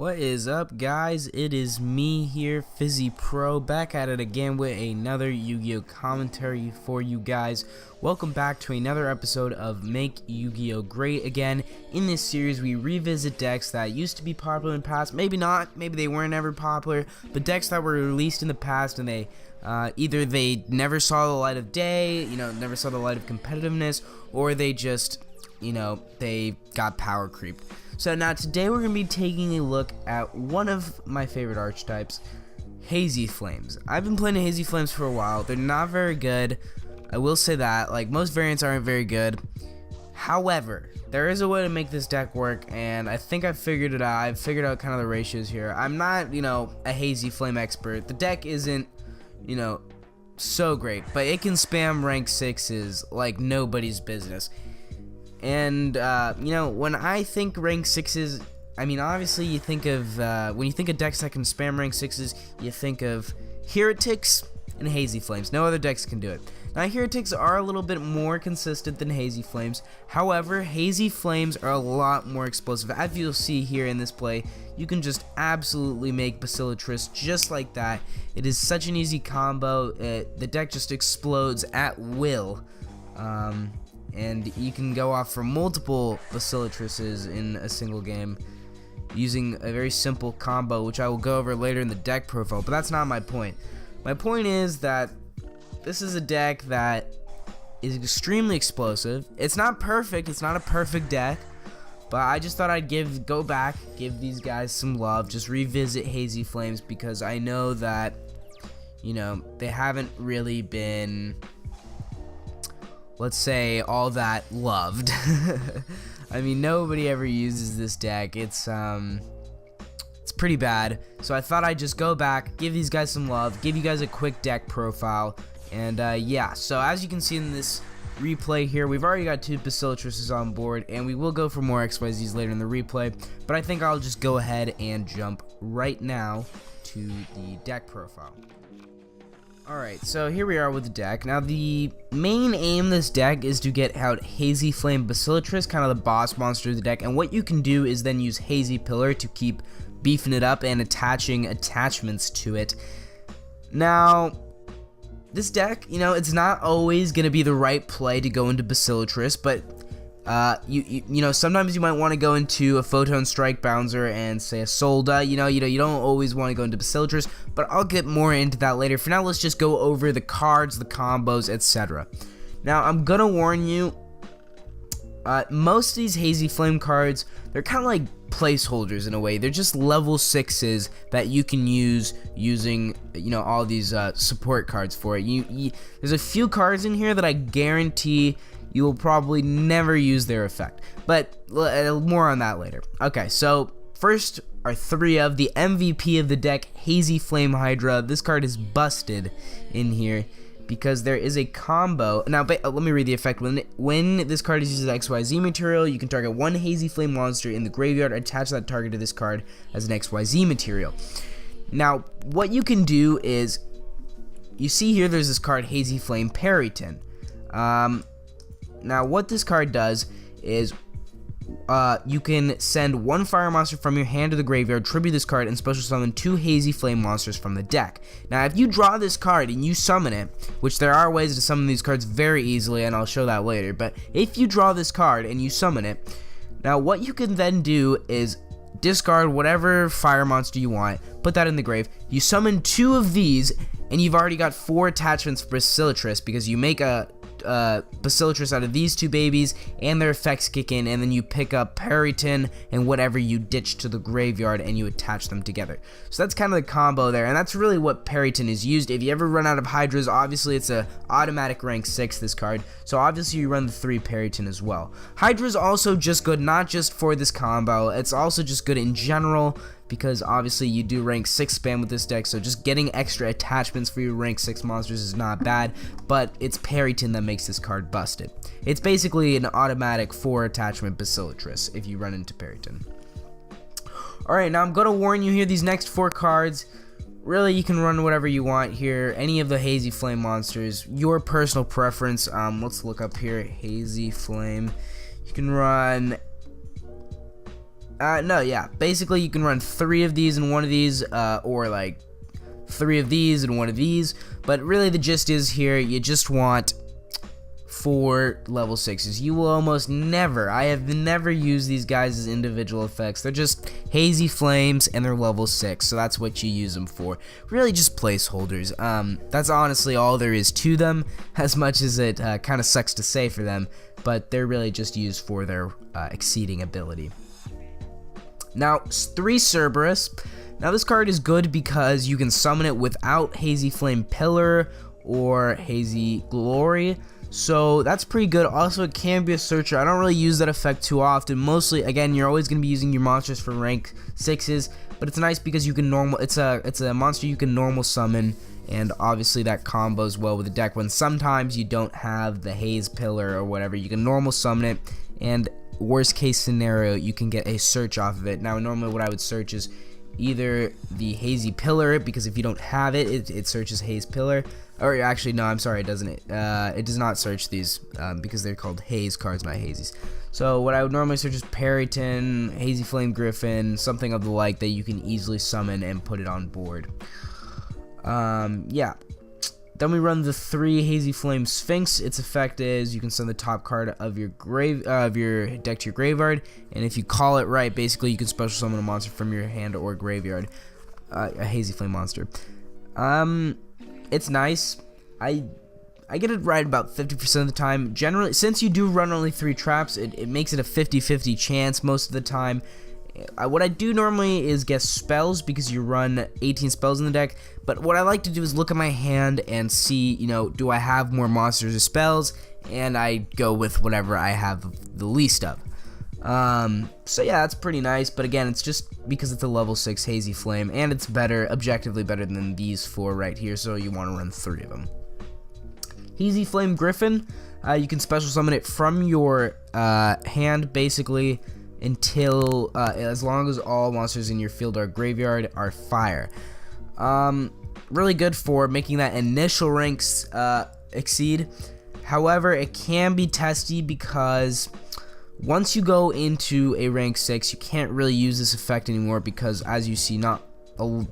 What is up, guys? It is me here, Fizzy Pro, back at it again with another Yu-Gi-Oh commentary for you guys. Welcome back to another episode of Make Yugioh Great Again. In this series, we revisit decks that used to be popular in the past, maybe not, maybe they weren't ever popular, but decks that were released in the past and they either they never saw the light of day, never saw the light of competitiveness, or they just, they got power creeped. So now today we're going to be taking a look at one of my favorite archetypes, Hazy Flames. I've been playing Hazy Flames for a while. They're not very good. I will say that. Like, most variants aren't very good. However, there is a way to make this deck work, and I think I figured it out. I've figured out kind of the ratios here. I'm not, a Hazy Flame expert. The deck isn't, so great, but it can spam rank 6s like nobody's business. And, when I think rank 6s, I mean, obviously you think of, when you think of decks that can spam rank 6s, you think of hieratics and Hazy Flames. No other decks can do it. Now, hieratics are a little bit more consistent than Hazy Flames. However, Hazy Flames are a lot more explosive. As you'll see here in this play, you can just absolutely make Basilitrice just like that. It is such an easy combo. The deck just explodes at will. And you can go off for multiple Basilitrices in a single game using a very simple combo, which I will go over later in the deck profile, but that's not my point. My point is that this is a deck that is extremely explosive. It's not perfect, it's not a perfect deck, but I just thought I'd go back, give these guys some love, just revisit Hazy Flames, because I know that, they haven't really been, let's say, all that loved. I mean, nobody ever uses this deck. It's pretty bad. So I thought I'd just go back, give these guys some love, give you guys a quick deck profile, and yeah. So as you can see in this replay here, we've already got 2 Basilitrices on board, and we will go for more XYZs later in the replay, but I think I'll just go ahead and jump right now to the deck profile. Alright, so here we are with the deck. Now, the main aim of this deck is to get out Hazy Flame Basilitrice, kind of the boss monster of the deck, and what you can do is then use Hazy Pillar to keep beefing it up and attaching attachments to it. Now, this deck, it's not always going to be the right play to go into Basilitrice, but sometimes you might want to go into a Photon Strike Bouncer and say a Solda. You don't always want to go into Basilitrice, but I'll get more into that later. For now, let's just go over the cards, the combos, etc. Now, I'm gonna warn you, most of these Hazy Flame cards, they're kind of like placeholders in a way. They're just level 6s that you can use using, all these support cards for it. There's a few cards in here that I guarantee you will probably never use their effect, but more on that later. Okay, so first are 3 of the MVP of the deck, Hazy Flame Hydra. This card is busted in here because there is a combo. Now, let me read the effect. When this card is used as XYZ material, you can target 1 Hazy Flame monster in the graveyard, attach that target to this card as an XYZ material. Now, what you can do is, you see here there's this card, Hazy Flame Periton. Now, what this card does is you can send 1 fire monster from your hand to the graveyard, tribute this card, and special summon 2 Hazy Flame monsters from the deck. Now, if you draw this card and you summon it, which there are ways to summon these cards very easily, and I'll show that later, but if you draw this card and you summon it, now what you can then do is discard whatever fire monster you want, put that in the grave, you summon 2 of these, and you've already got 4 attachments for Basilitrice, because you make a Basilitrice out of these 2 babies, and their effects kick in, and then you pick up Periton and whatever you ditch to the graveyard, and you attach them together. So that's kind of the combo there, and that's really what Periton is used. If you ever run out of Hydras, obviously it's a automatic rank 6, this card, so obviously you run the 3 Periton as well. Hydra is also just good, not just for this combo, it's also just good in general, because obviously you do rank 6 spam with this deck, so just getting extra attachments for your rank 6 monsters is not bad, but it's Periton that makes this card busted. It's basically an automatic 4 attachment Basilitrice if you run into Periton. Alright, now I'm going to warn you here, these next 4 cards, really you can run whatever you want here, any of the Hazy Flame monsters, your personal preference. Let's look up here, Hazy Flame. You can run No, yeah. Basically, you can run 3 of these and 1 of these, or like 3 of these and 1 of these. But really, the gist is here, you just want 4 level 6s. You will almost never, I have never used these guys as individual effects. They're just Hazy Flames and they're level 6, so that's what you use them for. Really just placeholders. That's honestly all there is to them, as much as it kind of sucks to say for them, but they're really just used for their exceeding ability. Now, 3 Cerberus. Now this card is good because you can summon it without Hazy Flame Pillar or Hazy Glory. So that's pretty good. Also, it can be a searcher. I don't really use that effect too often. Mostly, again, you're always going to be using your monsters for rank 6s, but it's nice because you can normal. It's a monster you can normal summon, and obviously that combos well with the deck. When sometimes you don't have the Haze Pillar or whatever, you can normal summon it, and worst case scenario, you can get a search off of it. Now, normally what I would search is either the Hazy Pillar, because if you don't have it, it searches Haze Pillar. Or actually, no, I'm sorry, it doesn't. It does not search these because they're called Haze cards, not Hazies. So what I would normally search is Periton, Hazy Flame Griffin, something of the like that you can easily summon and put it on board. Yeah. Then we run the 3 Hazy Flame Sphinx. Its effect is you can send the top card of your deck to your graveyard, and if you call it right, basically you can special summon a monster from your hand or graveyard, a Hazy Flame monster. It's nice. I get it right about 50% of the time. Generally, since you do run only 3 traps, it makes it a 50-50 chance most of the time. What I do normally is guess spells, because you run 18 spells in the deck, but what I like to do is look at my hand and see, you know, do I have more monsters or spells, and I go with whatever I have the least of. So yeah, that's pretty nice, but again, it's just because it's a level 6 Hazy Flame, and it's better, objectively better than these 4 right here, so you want to run 3 of them. Hazy Flame Griffin, you can special summon it from your hand, basically, until, as long as all monsters in your field or graveyard are fire. Really good for making that initial ranks exceed. However, it can be testy because once you go into a rank 6, you can't really use this effect anymore because, as you see,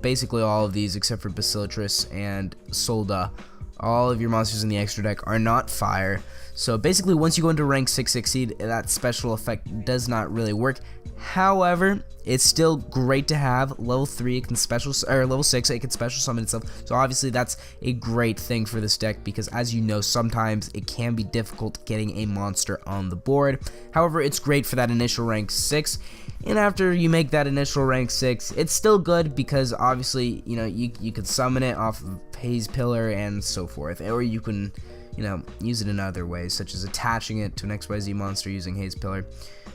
basically all of these except for Basilitrice and Solda, all of your monsters in the extra deck are not fire. So basically, once you go into rank 6 exceed, that special effect does not really work. However, it's still great to have. Level 3, it can special, or level 6, it can special summon itself. So obviously, that's a great thing for this deck because, as you know, sometimes it can be difficult getting a monster on the board. However, it's great for that initial rank 6. And after you make that initial rank 6, it's still good because obviously, you know, you can summon it off of Haze Pillar and so forth, or you can, you know, use it in other ways, such as attaching it to an XYZ monster using Haze Pillar.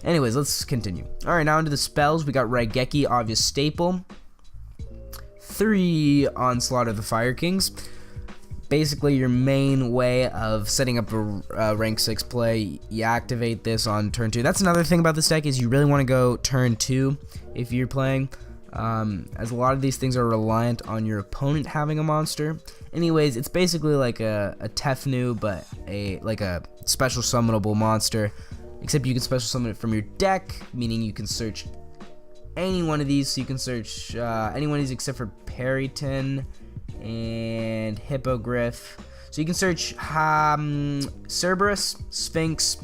Anyways, let's continue. Alright, now into the spells. We got Raigeki, obvious staple. 3 Onslaught of the Fire Kings. Basically, your main way of setting up a rank 6 play. You activate this on turn 2. That's another thing about this deck, is you really want to go turn 2 if you're playing, as a lot of these things are reliant on your opponent having a monster. Anyways, it's basically like a Tefnu, but like a special summonable monster, except you can special summon it from your deck, meaning you can search any one of these. So you can search any one of these except for Periton and Hippogriff. So you can search Cerberus, Sphinx,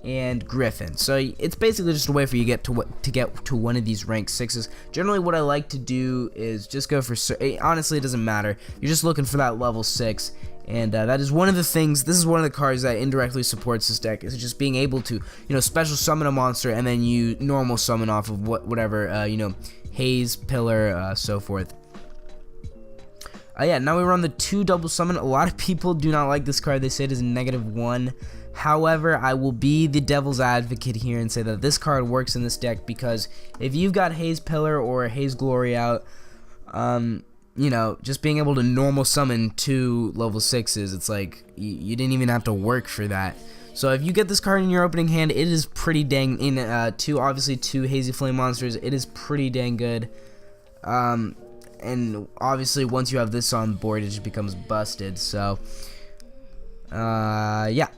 and Griffin. So it's basically just a way for you to get to one of these rank 6s. Generally, what I like to do is just go for, honestly, it doesn't matter. You're just looking for that level 6, and that is one of the things. This is one of the cards that indirectly supports this deck, is just being able to, you know, special summon a monster and then you normal summon off of whatever, you know, Haze, Pillar, so forth. Yeah, now we run the 2 double summon. A lot of people do not like this card. They say it is -1. However, I will be the devil's advocate here and say that this card works in this deck because if you've got Haze Pillar or Haze Glory out, you know, just being able to normal summon 2 level 6s, it's like you didn't even have to work for that. So if you get this card in your opening hand, it is pretty dang, obviously 2 Hazy Flame monsters, it is pretty dang good. And obviously once you have this on board, it just becomes busted. So yeah,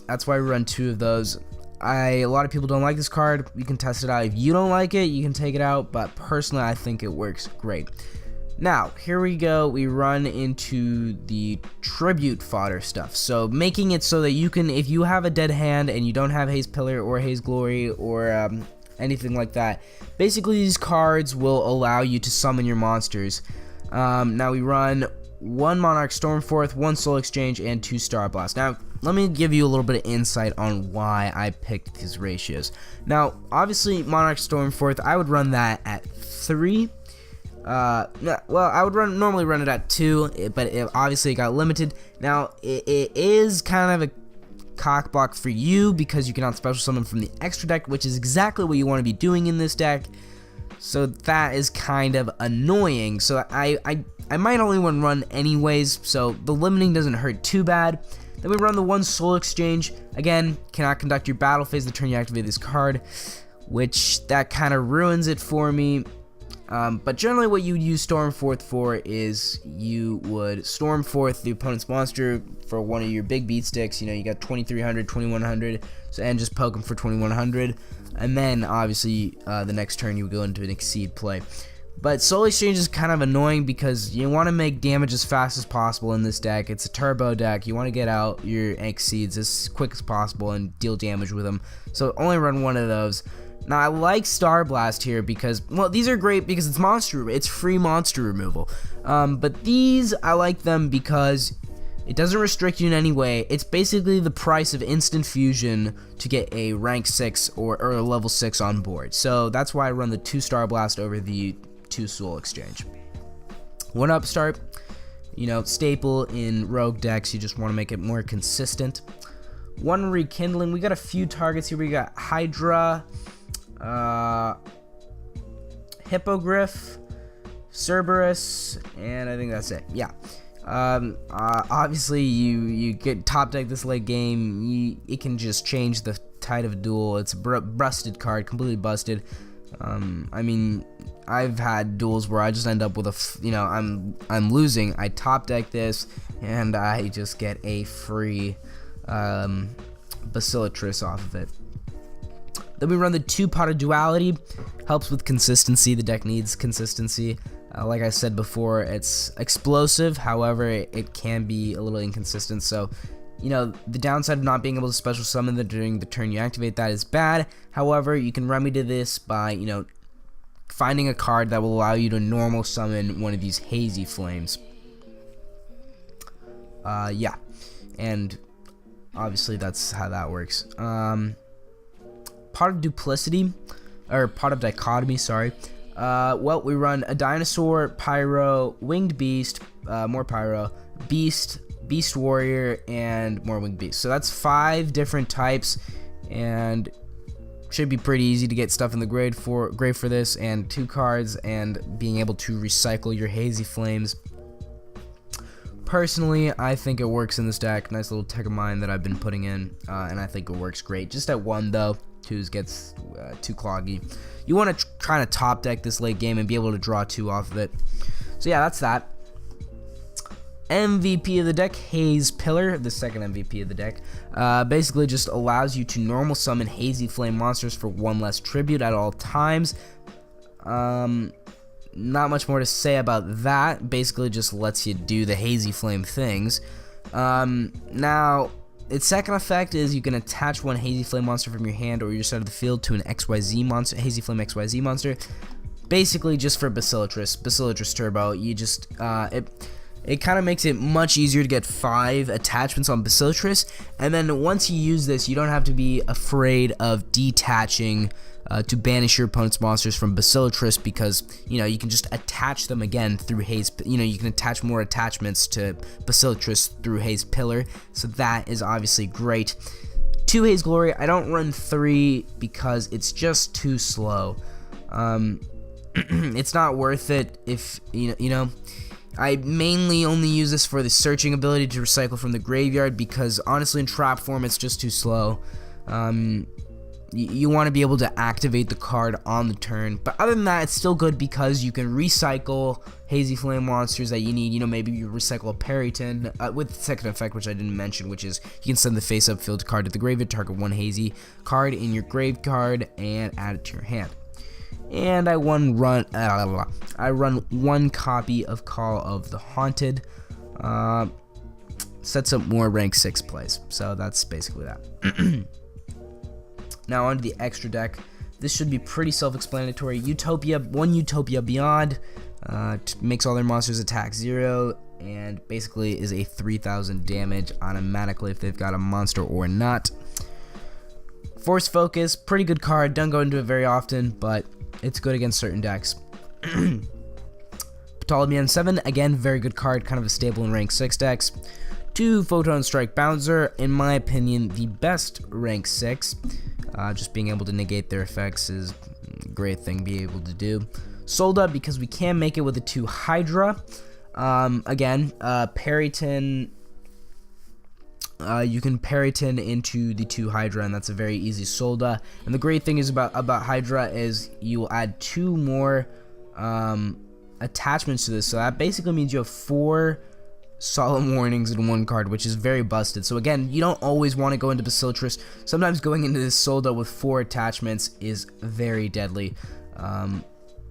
that's why we run 2 of those. A lot of people don't like this card. You can test it out. If you don't like it, you can take it out, but personally I think it works great. Now, here we go. We run into the tribute fodder stuff. So making it so that you can, if you have a dead hand and you don't have Haze Pillar or Haze Glory or anything like that, basically these cards will allow you to summon your monsters. Now we run 1 Monarch Stormforth, 1 Soul Exchange, and 2 Star Blast. Now, let me give you a little bit of insight on why I picked these ratios. Now, obviously, Monarch Stormforth, I would run that at 3. Well, I would normally run it at 2, but obviously it got limited. Now, it is kind of a cock block for you because you cannot special summon from the extra deck, which is exactly what you want to be doing in this deck. So that is kind of annoying. So I might only want to run anyways, so the limiting doesn't hurt too bad. Then we run the 1 Soul Exchange. Again, cannot conduct your battle phase the turn you activate this card, which that kind of ruins it for me. But generally what you would use Stormforth for is you would Stormforth the opponent's monster for one of your big beat sticks. You know, you got 2300, 2100, so, and just poke them for 2100. And then obviously the next turn you would go into an Exceed play. But Soul Exchange is kind of annoying because you want to make damage as fast as possible in this deck. It's a turbo deck. You want to get out your Exceeds as quick as possible and deal damage with them. So only run 1 of those. Now I like Star Blast here because, well, these are great because it's free monster removal. But these, I like them because it doesn't restrict you in any way. It's basically the price of instant fusion to get a rank 6 or a level 6 on board. So that's why I run the 2 Star Blast over the 2 Soul Exchange. 1 Upstart, you know, staple in rogue decks. You just want to make it more consistent. 1 Rekindling. We got a few targets here. We got Hydra, Hippogriff, Cerberus, and I think that's it. Yeah. Obviously you get top deck this late game. It can just change the tide of a duel. It's a busted card, completely busted. I mean, I've had duels where I just end up with I'm losing. I top deck this and I just get a free Basilitrice off of it. Then we run the 2 Pot of Duality. Helps with consistency. The deck needs consistency. Like I said before, it's explosive. However, it can be a little inconsistent. So, you know, the downside of not being able to special summon during the turn you activate that is bad. However, you can remedy this by, you know, finding a card that will allow you to normal summon one of these Hazy Flames. Yeah, and obviously that's how that works. Pot of Duplicity, or Pot of Dichotomy, sorry. Well, we run a Dinosaur, Pyro, Winged Beast, more Pyro, Beast, Beast Warrior, and more Winged Beast. So that's 5 different types, and should be pretty easy to get stuff in the grave for this, and 2 cards, and being able to recycle your Hazy Flames. Personally, I think it works in this deck. Nice little tech of mine that I've been putting in, and I think it works great. Just at 1 though, 2s gets too cloggy. You want to kind of top deck this late game and be able to draw 2 off of it. So yeah, that's that. MVP of the deck, Haze Pillar, the second MVP of the deck, basically just allows you to normal summon Hazy Flame monsters for 1 less tribute at all times. Not much more to say about that. Basically just lets you do the Hazy Flame things. Now, its second effect is you can attach 1 Hazy Flame monster from your hand or your side of the field to an XYZ monster, Hazy Flame XYZ monster. Basically just for Basilitrice Turbo. You just, it kind of makes it much easier to get 5 attachments on Basilitrice, and then once you use this, you don't have to be afraid of detaching to banish your opponent's monsters from Basilitrice, because, you know, you can just attach them again through Haze. You know, you can attach more attachments to Basilitrice through Haze Pillar, so that is obviously great. 2 Haze Glory. I don't run 3 because it's just too slow. It's not worth it if you know. I mainly only use this for the searching ability to recycle from the graveyard, because honestly in trap form it's just too slow. you want to be able to activate the card on the turn. But other than that, it's still good because you can recycle Hazy Flame monsters that you need. You know, maybe you recycle a Periton with the second effect, which I didn't mention, which is you can send the face-up field card to the graveyard, target one Hazy card in your grave card, and add it to your hand. And I run one copy of Call of the Haunted. Sets up more rank 6 plays. So that's basically that. Now onto the extra deck. This should be pretty self-explanatory. One Utopia Beyond makes all their monsters attack 0, and basically is a 3000 damage automatically if they've got a monster or not. Force Focus, pretty good card. Don't go into it very often, but it's good against certain decks. Ptolemy N7, again, very good card, kind of a staple in rank 6 decks. 2 Photon Strike Bouncer, in my opinion, the best rank 6. Just being able to negate their effects is a great thing to be able to do. Solda, because we can make it with a 2 Hydra. Again, Periton, you can Periton into the 2 Hydra, and that's a very easy Solda. And the great thing is about Hydra is you will add 2 more attachments to this, so that basically means you have 4 Solemn Warnings in one card, which is very busted. So again, you don't always want to go into Basilitrice. Sometimes going into this Solda with 4 attachments is very deadly, and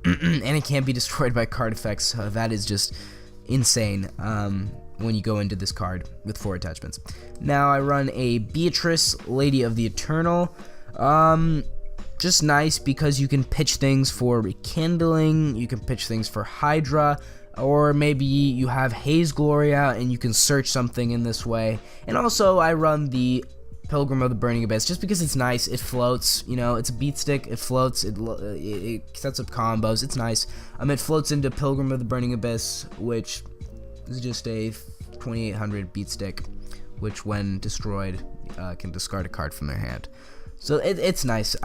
it can't be destroyed by card effects, so that is just insane when you go into this card with 4 attachments. Now I run a Beatrice, Lady of the Eternal. Just nice because you can pitch things for Rekindling, you can pitch things for Hydra, or maybe you have Haze Gloria and you can search something in this way. And also I run the Pilgrim of the Burning Abyss just because it's nice. It floats, you know, it's a beat stick, it floats, it sets up combos, it's nice. It floats into Pilgrim of the Burning Abyss, which is just a 2800 beat stick, which when destroyed can discard a card from their hand. So it's nice.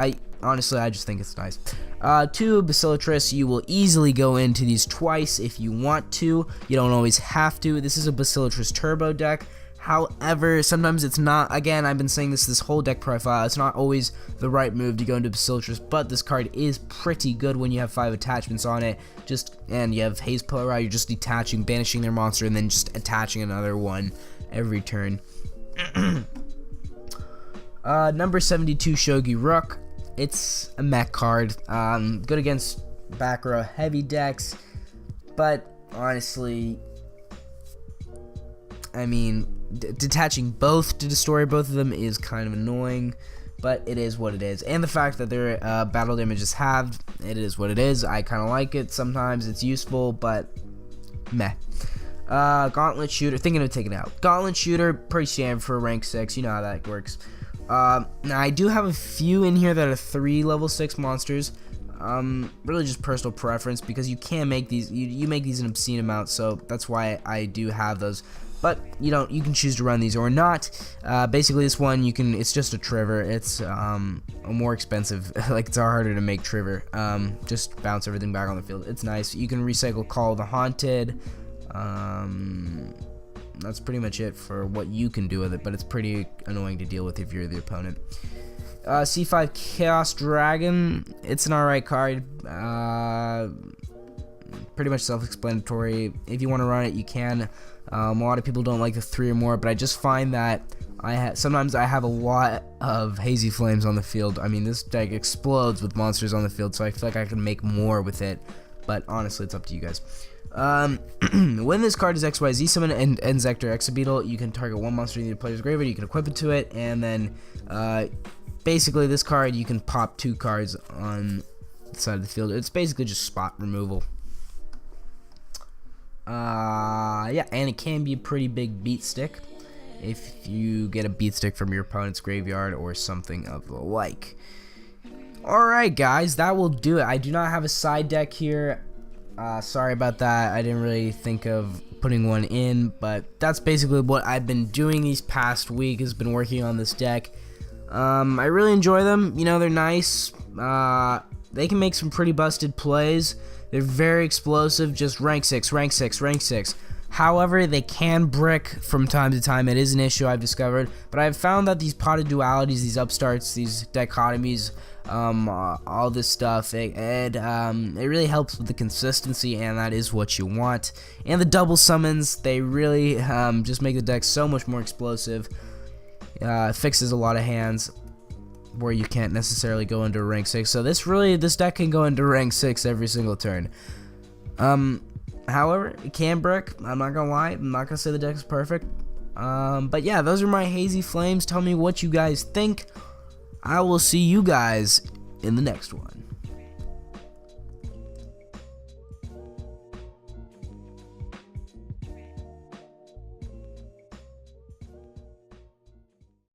Honestly, I just think it's nice. 2 Basilitrice, you will easily go into these twice if you want to. You don't always have to. This is a Basilitrice Turbo deck. However, sometimes it's not. Again, I've been saying this whole deck profile. It's not always the right move to go into Basilitrice, but this card is pretty good when you have 5 attachments on it. And you have Haze Pillar, you're just detaching, banishing their monster, and then just attaching another one every turn. Number 72, Shogi Rook. It's a mech card. Good against back row heavy decks, but honestly, I mean, detaching both to destroy both of them is kind of annoying, but it is what it is. And the fact that their battle damage is halved, it is what it is. I kind of like it. Sometimes it's useful, but meh. Gauntlet Shooter, thinking of taking it out. Gauntlet Shooter, pretty standard for rank 6. You know how that works. Now I do have a few in here that are 3 level 6 monsters. Really just personal preference because you can make these. You make these an obscene amount, so that's why I do have those. But you can choose to run these or not. Basically, this one it's just a Trigger. It's a more expensive, like it's harder to make Trigger. Just bounce everything back on the field. It's nice. You can recycle Call of the Haunted. That's pretty much it for what you can do with it, but it's pretty annoying to deal with if you're the opponent. C5 Chaos Dragon, it's an alright card. Pretty much self-explanatory. If you want to run it, you can. A lot of people don't like the 3 or more, but I just find that sometimes I have a lot of Hazy Flames on the field. I mean, this deck explodes with monsters on the field, so I feel like I can make more with it, but honestly, it's up to you guys. When this card is XYZ summon and Zector Exabeetle, you can target one monster in the player's graveyard, you can equip it to it, and then basically this card you can pop 2 cards on the side of the field. It's basically just spot removal. Yeah, and it can be a pretty big beat stick if you get a beat stick from your opponent's graveyard or something of the like. Alright guys, that will do it. I do not have a side deck here. Sorry about that. I didn't really think of putting one in, but that's basically what I've been doing these past week, has been working on this deck. I really enjoy them. You know, they're nice. They can make some pretty busted plays. They're very explosive, just rank 6, rank 6, rank 6. However, they can brick from time to time. It is an issue I've discovered, but I've found that these potted dualities, these upstarts, these dichotomies, all this stuff, it really helps with the consistency, and that is what you want. And the double summons, they really just make the deck so much more explosive. Fixes a lot of hands where you can't necessarily go into rank 6. So this deck can go into rank 6 every single turn. However, it can brick. I'm not gonna lie. I'm not gonna say the deck is perfect. But yeah, those are my Hazy Flames. Tell me what you guys think. I will see you guys in the next one.